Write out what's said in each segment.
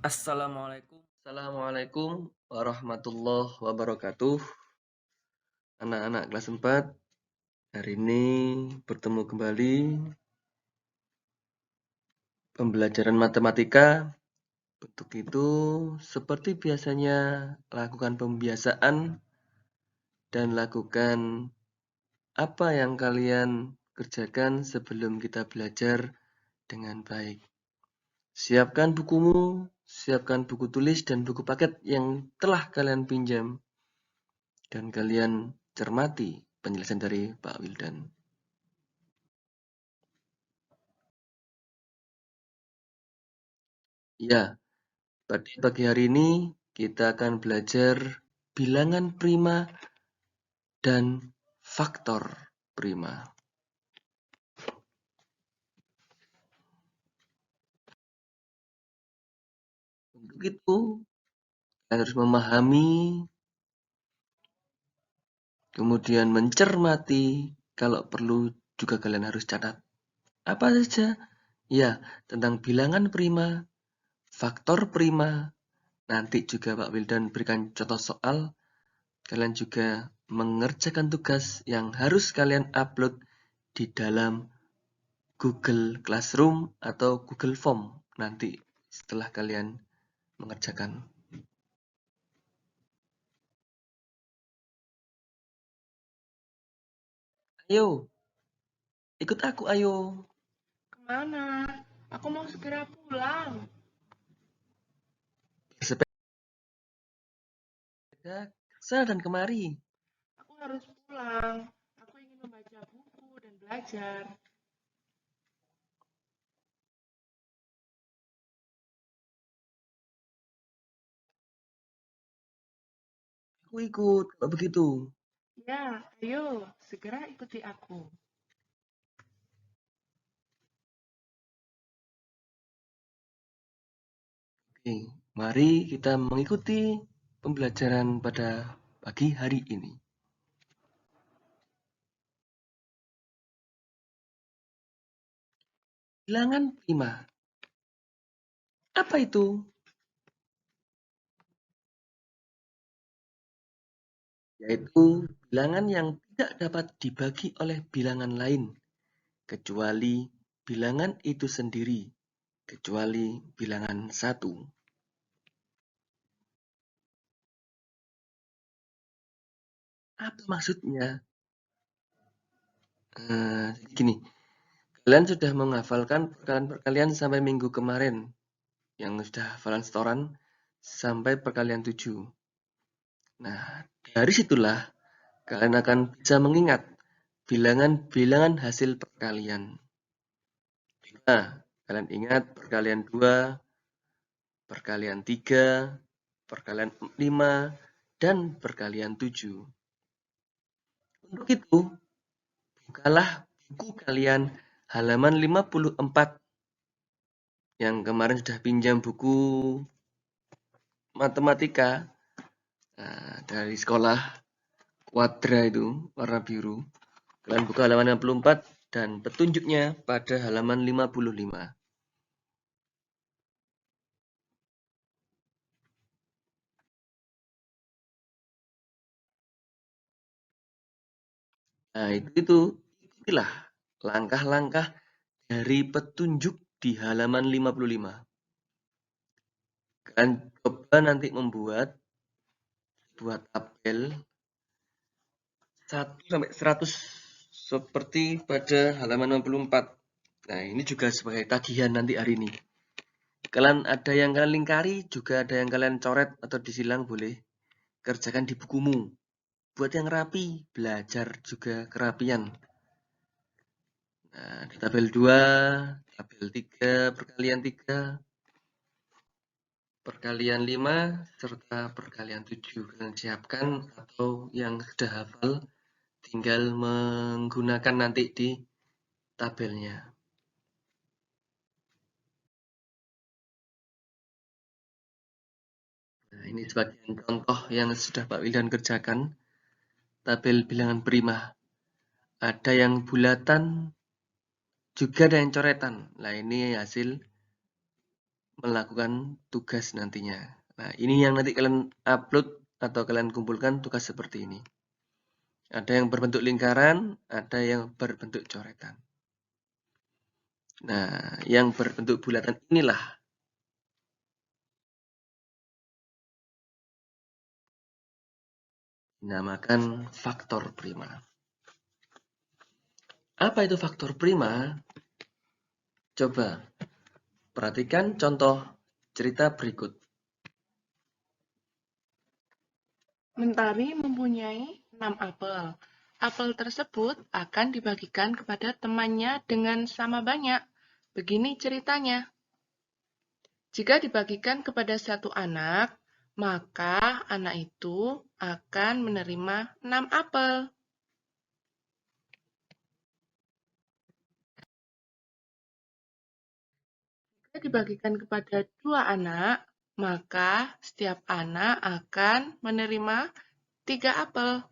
Assalamualaikum warahmatullahi wabarakatuh. Anak-anak kelas 4, hari ini bertemu kembali pembelajaran matematika. Untuk itu, seperti biasanya, lakukan pembiasaan dan lakukan apa yang kalian kerjakan sebelum kita belajar dengan baik. Siapkan bukumu, siapkan buku tulis dan buku paket yang telah kalian pinjam, dan kalian cermati penjelasan dari Pak Wildan. Ya, pada pagi hari ini kita akan belajar bilangan prima dan faktor prima. Untuk itu, kalian harus memahami, kemudian mencermati, kalau perlu juga kalian harus catat. Apa saja? Ya, tentang bilangan prima, faktor prima. Nanti juga Pak Wildan berikan contoh soal. Kalian juga mengerjakan tugas yang harus kalian upload di dalam Google Classroom atau Google Form nanti setelah kalian mengerjakan. Ayo, ikut aku ayo. Kemana? Aku mau segera pulang. Bersepeda sana dan kemari. Aku harus pulang. Aku ingin membaca buku dan belajar. Aku ikut kalau begitu. Ya, ayo, segera ikuti aku. Oke, mari kita mengikuti pembelajaran pada pagi hari ini. Bilangan prima. Apa itu? Yaitu bilangan yang tidak dapat dibagi oleh bilangan lain, kecuali bilangan itu sendiri, kecuali bilangan 1. Apa maksudnya? Gini, kalian sudah menghafalkan perkalian sampai minggu kemarin, yang sudah hafalan setoran sampai perkalian 7. Nah, dari situlah kalian akan bisa mengingat bilangan-bilangan hasil perkalian. Nah, kalian ingat perkalian 2, perkalian 3, perkalian 5, dan perkalian 7. Untuk itu, bukalah buku kalian halaman 54 yang kemarin sudah pinjam buku matematika dari sekolah Quadra itu warna biru. Kalian buka halaman 64 dan petunjuknya pada halaman 55. Nah, itu ikutilah langkah-langkah dari petunjuk di halaman 55. Kalian coba nanti membuat buat tabel 1 sampai 100 seperti pada halaman 64. Nah, ini juga sebagai tagihan nanti hari ini. Kalian ada yang kalian lingkari, juga ada yang kalian coret atau disilang boleh. Kerjakan di bukumu. Buat yang rapi, belajar juga kerapian. Nah, di tabel 2, tabel 3, perkalian 3, perkalian 5, serta perkalian 7. Kalian siapkan atau yang sudah hafal, tinggal menggunakan nanti di tabelnya. Nah, ini sebagian contoh yang sudah Pak Wildan kerjakan. Tabel bilangan prima. Ada yang bulatan, juga ada yang coretan. Nah, ini hasil melakukan tugas nantinya. Nah, ini yang nanti kalian upload atau kalian kumpulkan tugas seperti ini. Ada yang berbentuk lingkaran, ada yang berbentuk coretan. Nah, yang berbentuk bulatan inilah dinamakan faktor prima. Apa itu faktor prima? Coba perhatikan contoh cerita berikut. Mentari mempunyai 6 apel. Apel tersebut akan dibagikan kepada temannya dengan sama banyak. Begini ceritanya. Jika dibagikan kepada satu anak, maka anak itu akan menerima 6 apel. Jika dibagikan kepada 2 anak, maka setiap anak akan menerima 3 apel.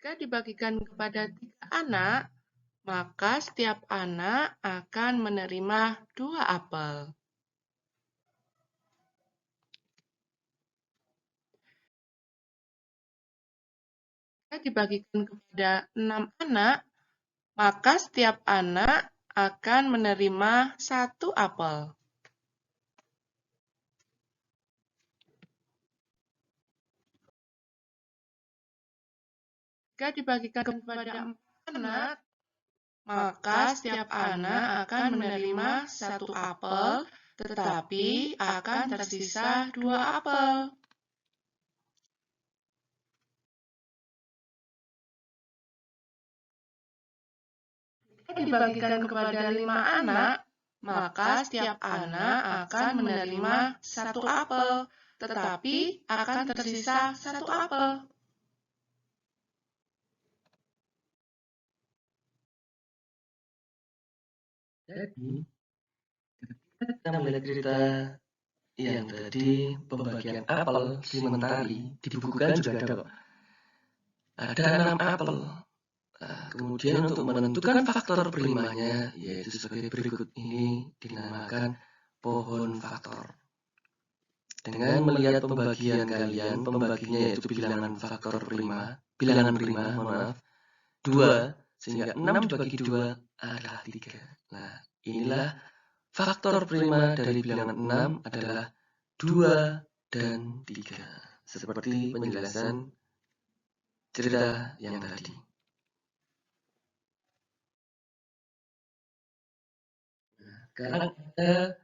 Jika dibagikan kepada 3 anak, maka setiap anak akan menerima 2 apel. Jika dibagikan kepada 6 anak, maka setiap anak akan menerima 1 apel. Jika dibagikan kepada 4 anak, maka setiap anak akan menerima 1 apel, tetapi akan tersisa 2 apel. Jika dibagikan kepada 5 anak, maka setiap anak akan menerima 1 apel, tetapi akan tersisa 1 apel. Jadi, ketika kita melihat cerita yang tadi pembagian apel si Mentari, di buku kan juga ada kok. Ada 6 apel. Nah, kemudian untuk menentukan faktor primanya, yaitu sebagai berikut ini dinamakan pohon faktor. Dengan melihat pembagian kalian, pembaginya yaitu bilangan faktor prima, bilangan prima, mohon maaf, 2, sehingga 6 dibagi 2 adalah 3. Nah, inilah faktor prima dari bilangan 6 adalah 2 dan 3. Seperti penjelasan cerita yang tadi. Sekarang ada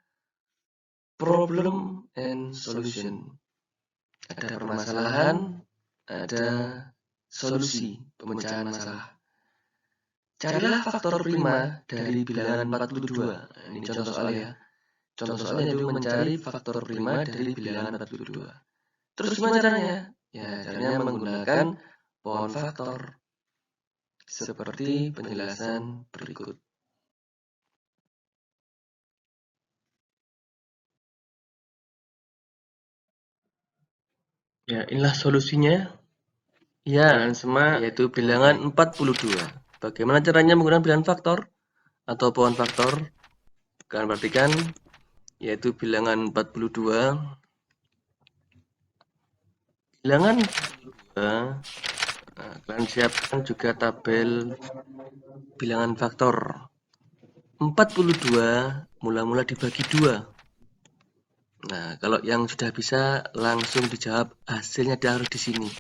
problem and solution. Ada permasalahan, ada solusi pemecahan masalah. Carilah faktor prima dari bilangan 42. Ini contoh soal ya. Contoh soalnya itu mencari faktor prima dari bilangan 42. Terus gimana caranya? Ya, caranya menggunakan pohon faktor. Seperti penjelasan berikut. Ya, inilah solusinya. Ya, bilangan sama yaitu bilangan 42. Bagaimana caranya menggunakan bilangan faktor atau pohon faktor? Kalian perhatikan, yaitu bilangan 42. Bilangan 42, nah, kalian siapkan juga tabel bilangan faktor. 42 mula-mula dibagi 2. Nah, kalau yang sudah bisa langsung dijawab, hasilnya ditaruh di sini.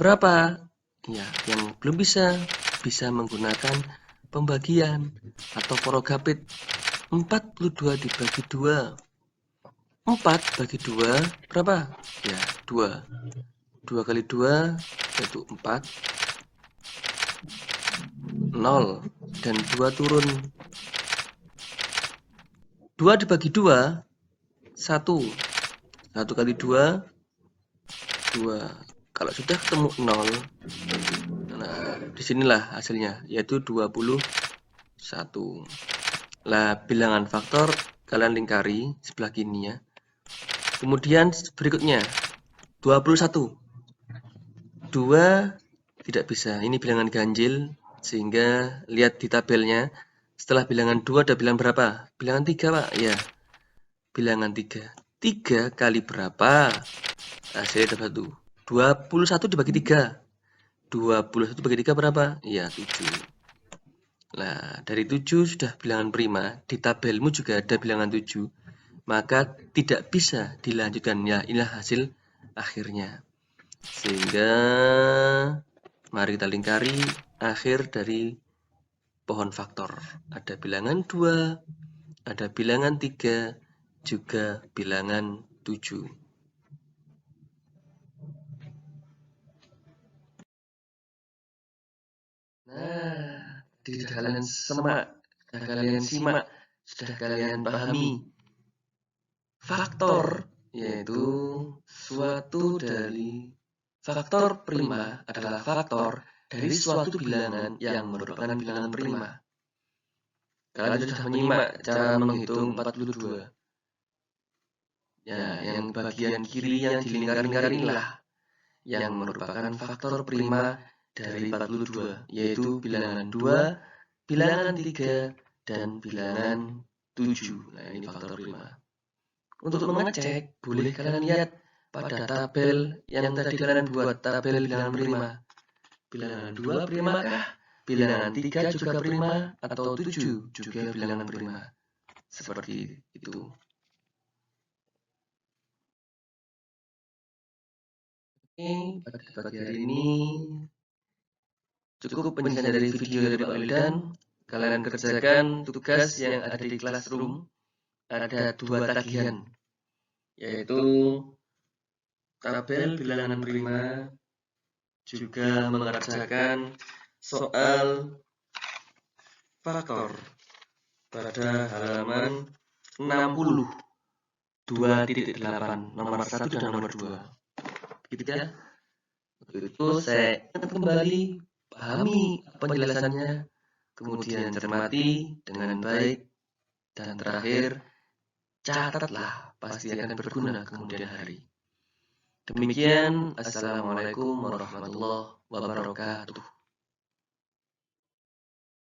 Berapa? Ya, yang belum bisa menggunakan pembagian atau forogapit. 42 dibagi 2. 4 bagi 2 berapa? Ya, 2. 2 kali 2 yaitu 4. 0 dan 2 turun. 2 dibagi 2 1. 1 kali 2 2. Kalau sudah ketemu 0, nah disinilah hasilnya, yaitu 21. Lah, bilangan faktor kalian lingkari sebelah kiri ya. Kemudian berikutnya 21. 2 tidak bisa, ini bilangan ganjil, Sehingga lihat di tabelnya, setelah bilangan 2 ada bilangan berapa? Bilangan 3, Pak. Ya, bilangan 3. 3 kali berapa? Hasilnya dapat 21 dibagi 3. 21 bagi 3 berapa? Ya, 7. Nah, dari 7 sudah bilangan prima, di tabelmu juga ada bilangan 7, maka tidak bisa dilanjutkan. Ya, inilah hasil akhirnya. Sehingga mari kita lingkari akhir dari pohon faktor. Ada bilangan 2, ada bilangan 3, juga bilangan 7. Nah, sudah kalian semak, sudah kalian simak, sudah kalian pahami. Faktor yaitu suatu dari faktor prima adalah faktor dari suatu bilangan yang merupakan bilangan prima. Kalian sudah menyimak cara menghitung 42. Ya, yang bagian kiri yang di lingkar-lingkar inilah yang merupakan faktor prima dari 42, yaitu bilangan 2, bilangan 3, dan bilangan 7. Nah, ini faktor prima. Untuk mengecek, boleh kalian lihat pada tabel yang tadi kalian buat, tabel bilangan prima. Bilangan 2 prima kah? Bilangan 3 juga prima, atau 7 juga bilangan prima. Seperti itu. Oke, pada pagi hari ini cukup penjelasan dari video dari Pak Wildan. Kalian kerjakan tugas yang ada di classroom. Ada 2 tagihan, yaitu tabel bilangan prima, juga mengerjakan soal faktor pada halaman 60, 2.8, nomor 1 dan nomor 2. Gitu ya. Untuk itu saya ingat kembali, pahami penjelasannya, kemudian cermati dengan baik, dan terakhir catatlah, pasti akan berguna kemudian hari. Demikian, assalamualaikum warahmatullahi wabarakatuh.